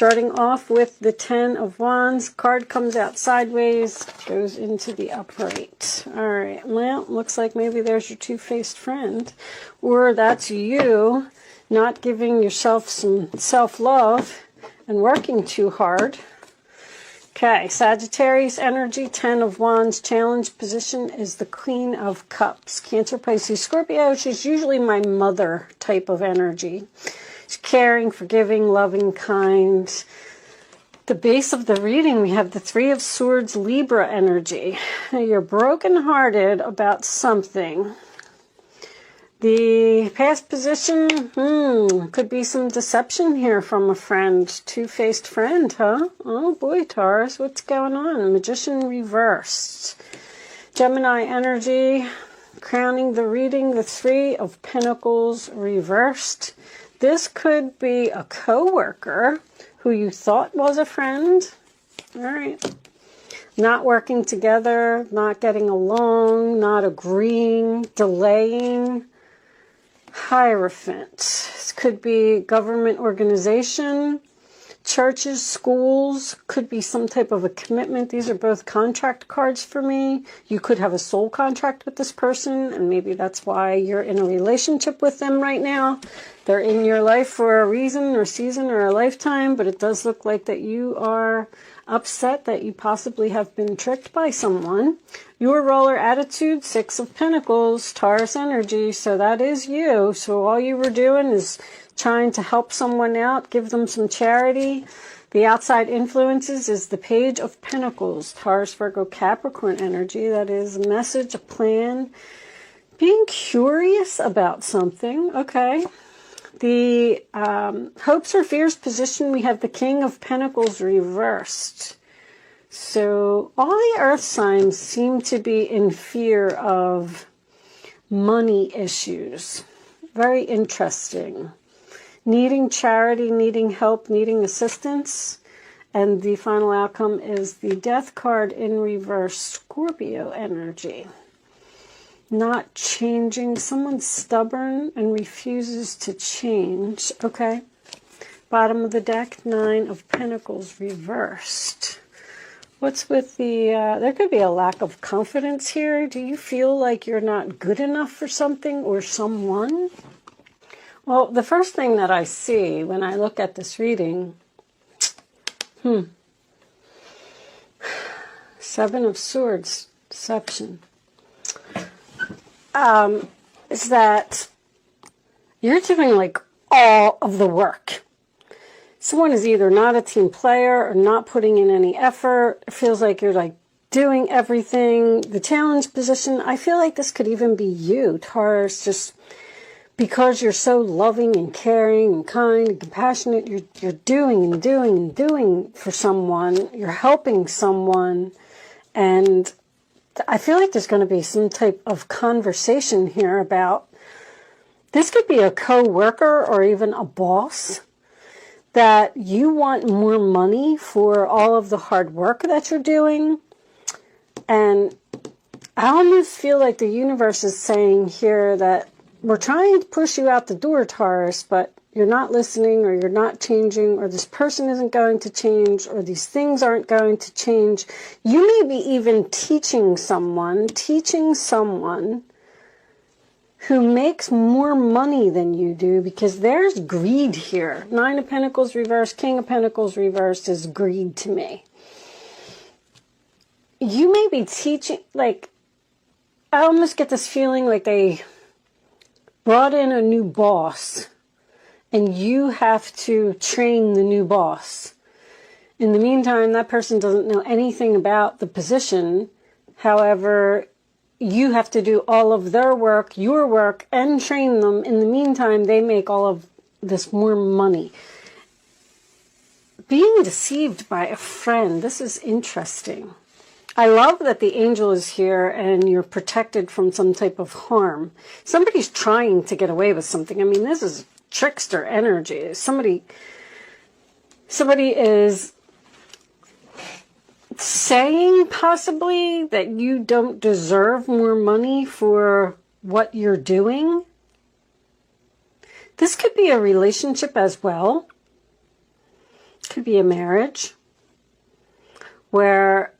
Starting off with the 10 of Wands. Card comes out sideways, goes into the upright. All right, well, looks like maybe there's your two-faced friend. Or that's you not giving yourself some self-love and working too hard. Okay, Sagittarius energy, 10 of Wands. Challenge position is the Queen of Cups. Cancer, Pisces, Scorpio. She's usually my mother type of energy. She's caring, forgiving, loving, kind. The base of the reading, we have the 3 of Swords, Libra energy. Now, you're brokenhearted about something. The past position, could be some deception here from a friend. Two-faced friend, huh? Oh boy, Taurus, what's going on? Magician reversed. Gemini energy, crowning the reading, the 3 of Pentacles reversed. This could be a co-worker who you thought was a friend. All right. Not working together, not getting along, not agreeing, delaying. Hierophant. This could be government organization, churches, schools, could be some type of a commitment. These are both contract cards for me. You could have a soul contract with this person, and maybe that's why you're in a relationship with them right now. They're in your life for a reason or season or a lifetime, but it does look like that you are upset that you possibly have been tricked by someone. Your roller attitude, 6 of Pentacles, Taurus energy, so that is you. So all you were doing is trying to help someone out, give them some charity. The outside influences is the Page of Pentacles, Taurus, Virgo, Capricorn energy. That is a message, a plan, being curious about something. Okay. The hopes or fears position, we have the King of Pentacles reversed. So all the earth signs seem to be in fear of money issues. Very interesting. Needing charity, needing help, needing assistance. And the final outcome is the Death card in reverse, Scorpio energy. Not changing. Someone's stubborn and refuses to change. Okay. Bottom of the deck, 9 of Pentacles reversed. What's with the, there could be a lack of confidence here. Do you feel like you're not good enough for something or someone? Well, the first thing that I see when I look at this reading, 7 of Swords, deception. Is that you're doing like all of the work. Someone is either not a team player or not putting in any effort. It feels like you're like doing everything. The challenge position, I feel like this could even be you, Taurus, just because you're so loving and caring and kind and compassionate. You're doing and doing and doing for someone. You're helping someone. And I feel like there's going to be some type of conversation here about, this could be a co-worker or even a boss, that you want more money for all of the hard work that you're doing. And I almost feel like the universe is saying here that we're trying to push you out the door, Taurus, but you're not listening, or you're not changing, or this person isn't going to change, or these things aren't going to change. You may be even teaching someone who makes more money than you do, because there's greed here. 9 of Pentacles reversed, King of Pentacles reversed is greed to me. You may be teaching, like, I almost get this feeling like they brought in a new boss, and you have to train the new boss. In the meantime, that person doesn't know anything about the position. However, you have to do all of their work, your work, and train them. In the meantime, they make all of this more money. Being deceived by a friend, this is interesting. I love that the angel is here and you're protected from some type of harm. Somebody's trying to get away with something. I mean, this is trickster energy. Somebody is saying possibly that you don't deserve more money for what you're doing. This could be a relationship as well. Could be a marriage where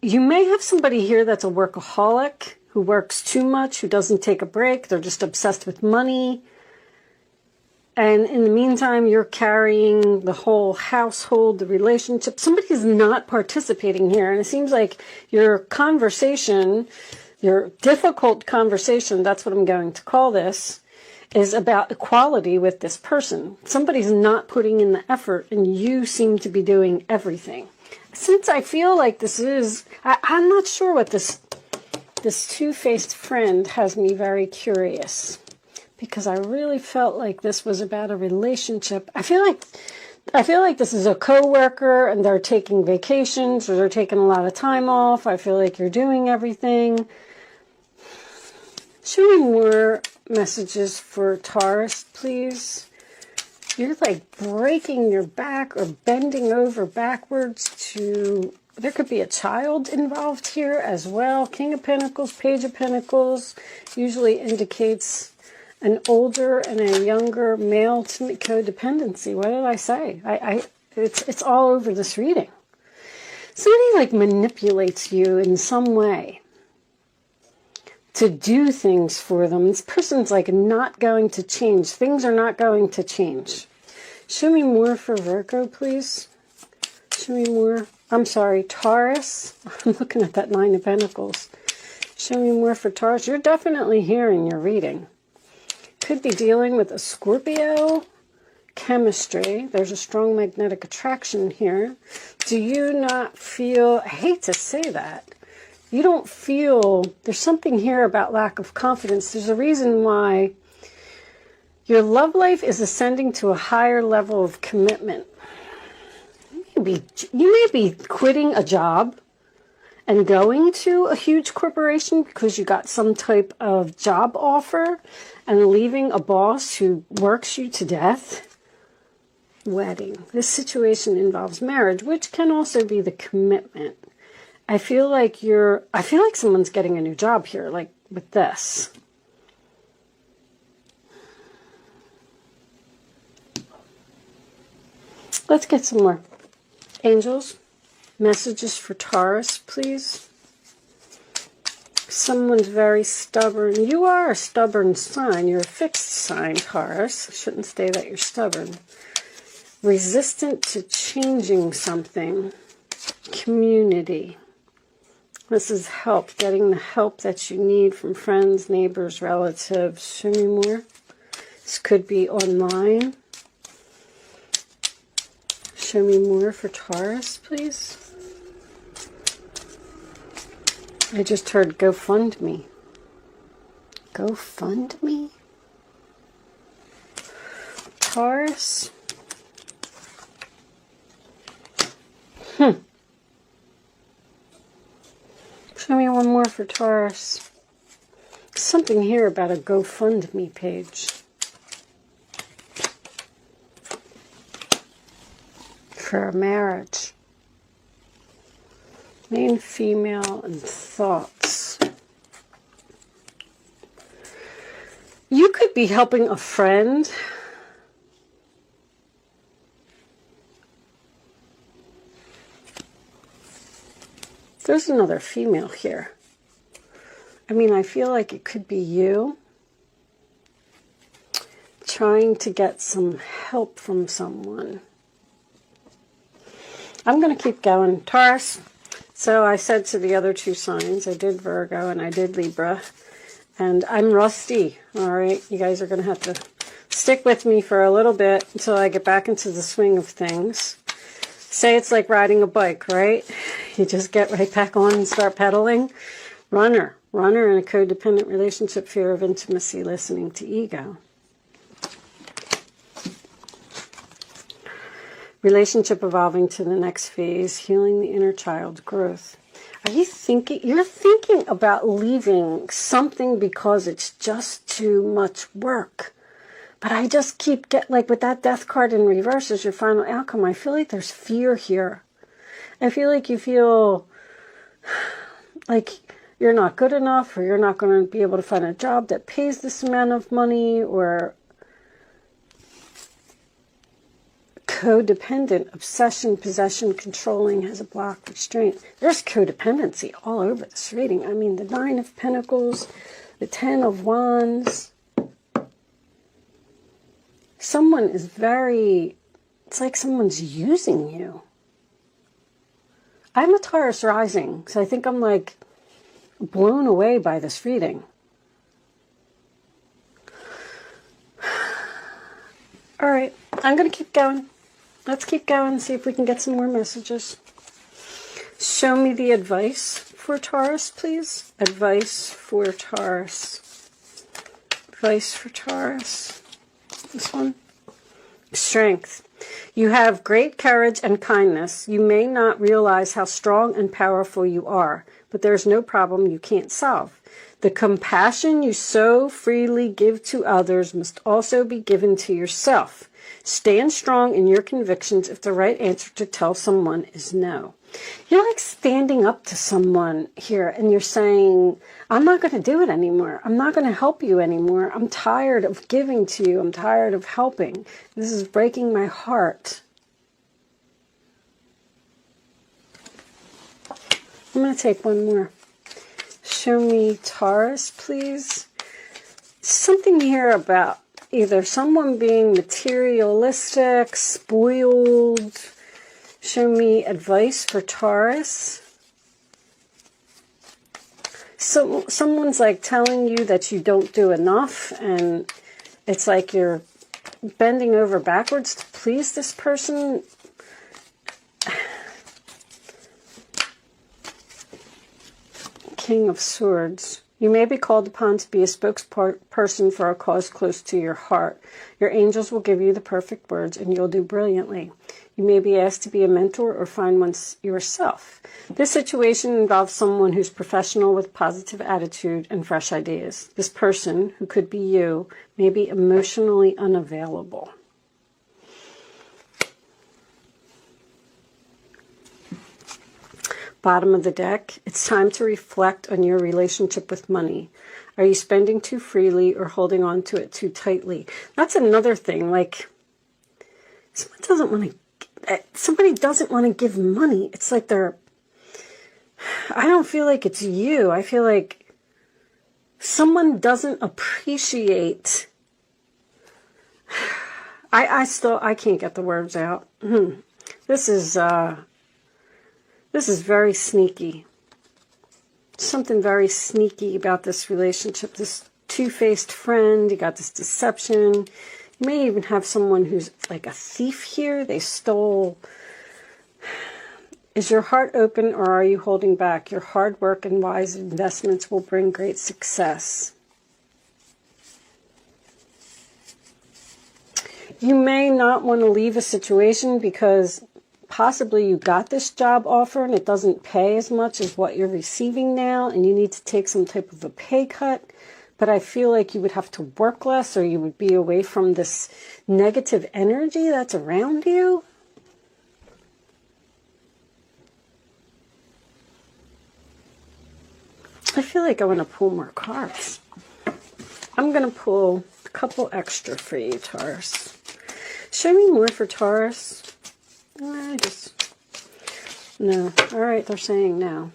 you may have somebody here that's a workaholic, who works too much, who doesn't take a break. They're just obsessed with money. And in the meantime, you're carrying the whole household, the relationship. Somebody's not participating here. And it seems like your conversation, your difficult conversation, that's what I'm going to call this, is about equality with this person. Somebody's not putting in the effort, and you seem to be doing everything. Since I feel like this is, I'm not sure what this two-faced friend has me very curious. Because I really felt like this was about a relationship. I feel like this is a coworker and they're taking vacations or they're taking a lot of time off. I feel like you're doing everything. Show me more messages for Taurus, please. You're like breaking your back or bending over backwards to... There could be a child involved here as well. King of Pentacles, Page of Pentacles usually indicates an older and a younger male to codependency. What did I say? It's all over this reading. Somebody like manipulates you in some way to do things for them. This person's like not going to change. Things are not going to change. Show me more for Virgo, please. Show me more. I'm sorry, Taurus. I'm looking at that Nine of Pentacles. Show me more for Taurus. You're definitely here in your reading. Could be dealing with a Scorpio. Chemistry. There's a strong magnetic attraction here. Do you not feel... I hate to say that. You don't feel... There's something here about lack of confidence. There's a reason why your love life is ascending to a higher level of commitment. You may be quitting a job and going to a huge corporation because you got some type of job offer and leaving a boss who works you to death. Wedding. This situation involves marriage, which can also be the commitment. I feel like someone's getting a new job here, like with this. Let's get some more. Angels, messages for Taurus, please. Someone's very stubborn. You are a stubborn sign. You're a fixed sign, Taurus. I shouldn't say that you're stubborn. Resistant to changing something. Community. This is help. Getting the help that you need from friends, neighbors, relatives. Show me more. This could be online. Show me more for Taurus, please. I just heard GoFundMe. GoFundMe? Taurus? Show me one more for Taurus. Something here about a GoFundMe page. For a marriage. Main female and thoughts. You could be helping a friend. There's another female here. I mean, I feel like it could be you trying to get some help from someone. I'm going to keep going. Taurus. So I said to the other two signs, I did Virgo and I did Libra. And I'm rusty. All right. You guys are going to have to stick with me for a little bit until I get back into the swing of things. Say it's like riding a bike, right? You just get right back on and start pedaling. Runner in a codependent relationship, fear of intimacy, listening to ego. Relationship evolving to the next phase, healing the inner child, growth. Are you thinking, you're thinking about leaving something because it's just too much work. But I just keep like with that death card in reverse as your final outcome, I feel like there's fear here. I feel like you feel like you're not good enough, or you're not going to be able to find a job that pays this amount of money, or codependent, obsession, possession, controlling, has a block, restraint. There's codependency all over this reading. I mean, the 9 of Pentacles, the 10 of Wands. Someone is very, it's like someone's using you. I'm a Taurus rising, so I think I'm like blown away by this reading. All right, I'm going to keep going. Let's keep going and see if we can get some more messages. Show me the advice for Taurus, please. Advice for Taurus. Advice for Taurus. This one. Strength. You have great courage and kindness. You may not realize how strong and powerful you are, but there's no problem you can't solve. The compassion you so freely give to others must also be given to yourself. Stand strong in your convictions if the right answer to tell someone is no. You're like standing up to someone here and you're saying, I'm not going to do it anymore. I'm not going to help you anymore. I'm tired of giving to you. I'm tired of helping. This is breaking my heart. I'm going to take one more. Show me Taurus, please. Something here about either someone being materialistic, spoiled. Show me advice for Taurus. So someone's like telling you that you don't do enough, and it's like you're bending over backwards to please this person. King of Swords. You may be called upon to be a spokesperson for a cause close to your heart. Your angels will give you the perfect words and you'll do brilliantly. You may be asked to be a mentor or find one yourself. This situation involves someone who's professional with positive attitude and fresh ideas. This person, who could be you, may be emotionally unavailable. Bottom of the deck, it's time to reflect on your relationship with money. Are you spending too freely or holding on to it too tightly? That's another thing, like somebody doesn't want to give money. It's like I don't feel like it's you. I feel like someone doesn't appreciate. I can't get the words out. This is very sneaky. Something very sneaky about this relationship. This two-faced friend, you got this deception. You may even have someone who's like a thief here. They stole. Is your heart open or are you holding back? Your hard work and wise investments will bring great success. You may not want to leave a situation because possibly you got this job offer and it doesn't pay as much as what you're receiving now and you need to take some type of a pay cut. But I feel like you would have to work less or you would be away from this negative energy that's around you. I feel like I want to pull more cards. I'm going to pull a couple extra for you, Taurus. Show me more for Taurus. No. All right, they're saying no.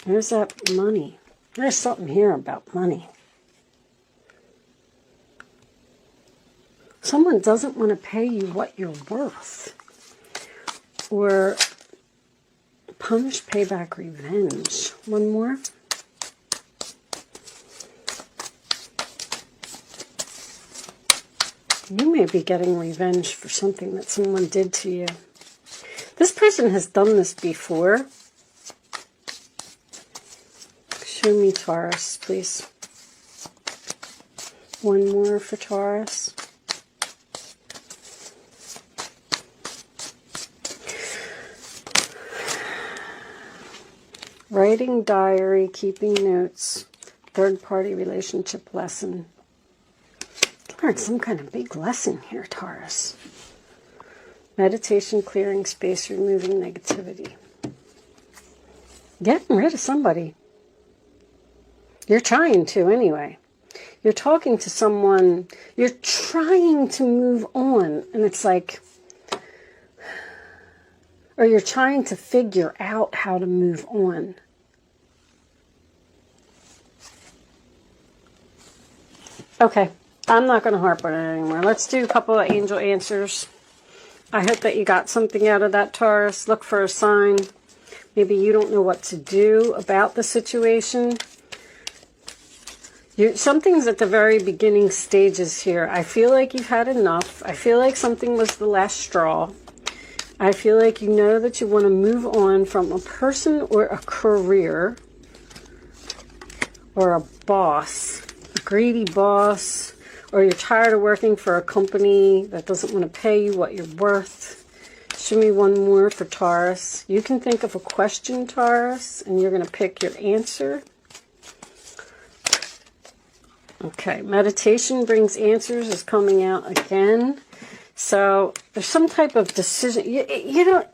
There's that money. There's something here about money. Someone doesn't want to pay you what you're worth. Or punish, payback, revenge. One more. You may be getting revenge for something that someone did to you. This person has done this before. Show me Taurus, please. One more for Taurus. Writing diary, keeping notes, third-party relationship lesson. Learn some kind of big lesson here, Taurus. Meditation, clearing space, removing negativity. Getting rid of somebody. You're trying to anyway. You're talking to someone, you're trying to move on, and it's like, or you're trying to figure out how to move on. Okay, I'm not going to harp on it anymore. Let's do a couple of angel answers. I hope that you got something out of that, Taurus. Look for a sign. Maybe you don't know what to do about the situation. Something's at the very beginning stages here. I feel like you've had enough. I feel like something was the last straw. I feel like you know that you want to move on from a person or a career or a boss, a greedy boss, or you're tired of working for a company that doesn't want to pay you what you're worth. Show me one more for Taurus. You can think of a question, Taurus, and you're going to pick your answer. Okay, meditation brings answers is coming out again. So there's some type of decision. You know,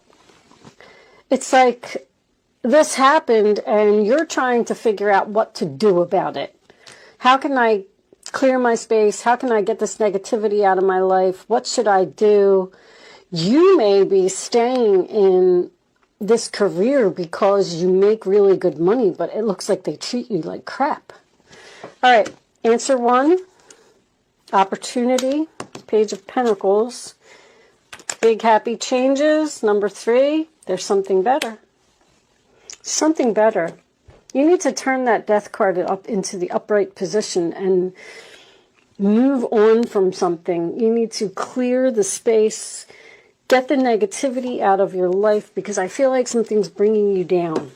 it's like this happened and you're trying to figure out what to do about it. How can I clear my space? How can I get this negativity out of my life? What should I do? You may be staying in this career because you make really good money, but it looks like they treat you like crap. All right, answer 1, opportunity, Page of Pentacles, big happy changes. Number 3, there's something better. Something better. You need to turn that death card up into the upright position and move on from something. You need to clear the space, get the negativity out of your life, because I feel like something's bringing you down.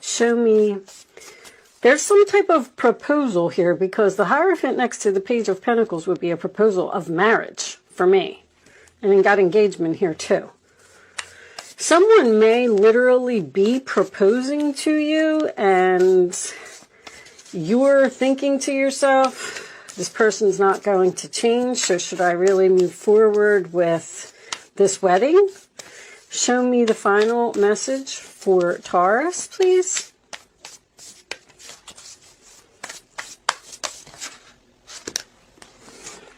Show me. There's some type of proposal here, because the Hierophant next to the Page of Pentacles would be a proposal of marriage for me. And then got engagement here too. Someone may literally be proposing to you and you're thinking to yourself, this person's not going to change, so should I really move forward with this wedding? Show me the final message for Taurus, please.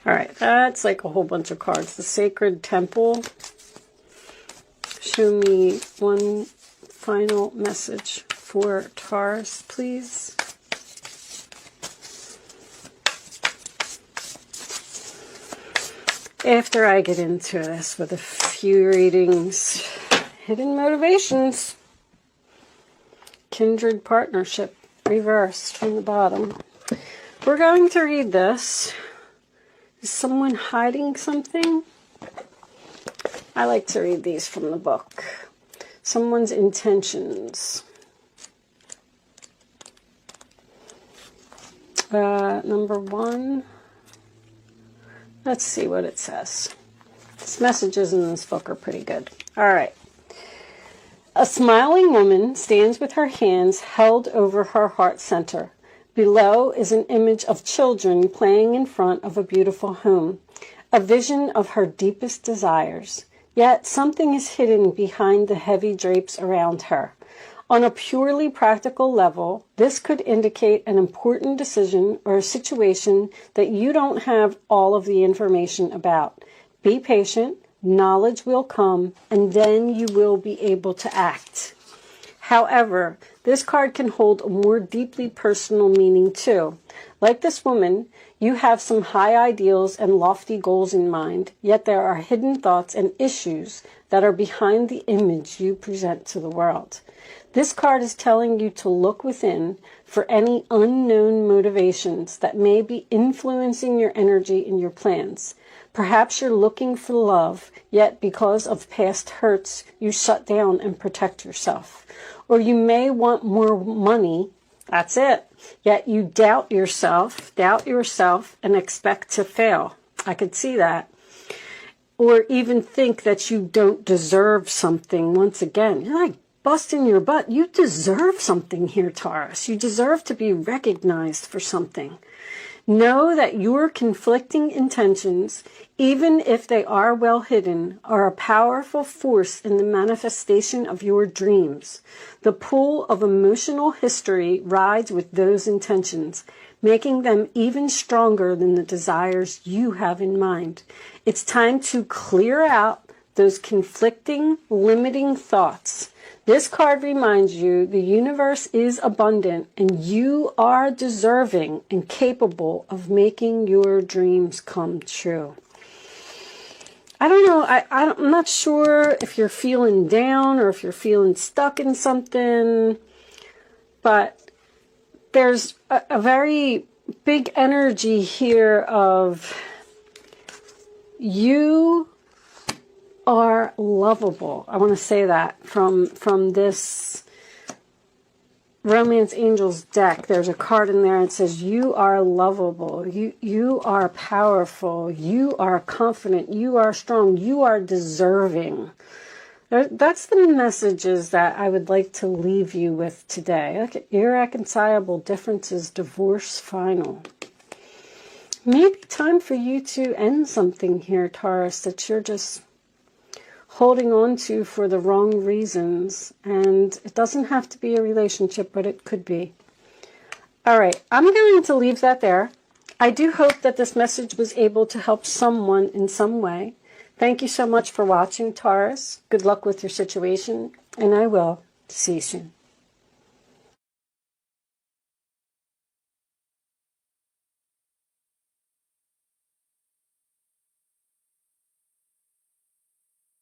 All right, that's like a whole bunch of cards. The Sacred Temple. Show me one final message for Taurus, please. After I get into this with a few readings, hidden motivations, kindred partnership, reversed from the bottom. We're going to read this. Is someone hiding something? I like to read these from the book. Someone's intentions. Number 1. Let's see what it says. These messages in this book are pretty good. All right. A smiling woman stands with her hands held over her heart center. Below is an image of children playing in front of a beautiful home, a vision of her deepest desires. Yet something is hidden behind the heavy drapes around her. On a purely practical level, this could indicate an important decision or a situation that you don't have all of the information about. Be patient, knowledge will come, and then you will be able to act. However, this card can hold a more deeply personal meaning too. Like this woman, you have some high ideals and lofty goals in mind, yet there are hidden thoughts and issues that are behind the image you present to the world. This card is telling you to look within for any unknown motivations that may be influencing your energy and your plans. Perhaps you're looking for love, yet because of past hurts, you shut down and protect yourself. Or you may want more money, that's it, yet you doubt yourself and expect to fail. I could see that. Or even think that you don't deserve something. Once again, you're like busting your butt. You deserve something here, Taurus. You deserve to be recognized for something. Know that your conflicting intentions, even if they are well hidden, are a powerful force in the manifestation of your dreams. The pull of emotional history rides with those intentions, making them even stronger than the desires you have in mind. It's time to clear out those conflicting, limiting thoughts. This card reminds you the universe is abundant and you are deserving and capable of making your dreams come true. I don't know, I'm not sure if you're feeling down or if you're feeling stuck in something, but there's a very big energy here of you are lovable. I want to say that from this Romance Angels deck. There's a card in there that says you are lovable. You are powerful. You are confident. You are strong. You are deserving. That's the messages that I would like to leave you with today. Look at irreconcilable differences, divorce final. Maybe time for you to end something here, Taurus, that you're just holding on to for the wrong reasons. And it doesn't have to be a relationship, but it could be. All right, I'm going to leave that there. I do hope that this message was able to help someone in some way. Thank you so much for watching, Taurus. Good luck with your situation, and I will see you soon.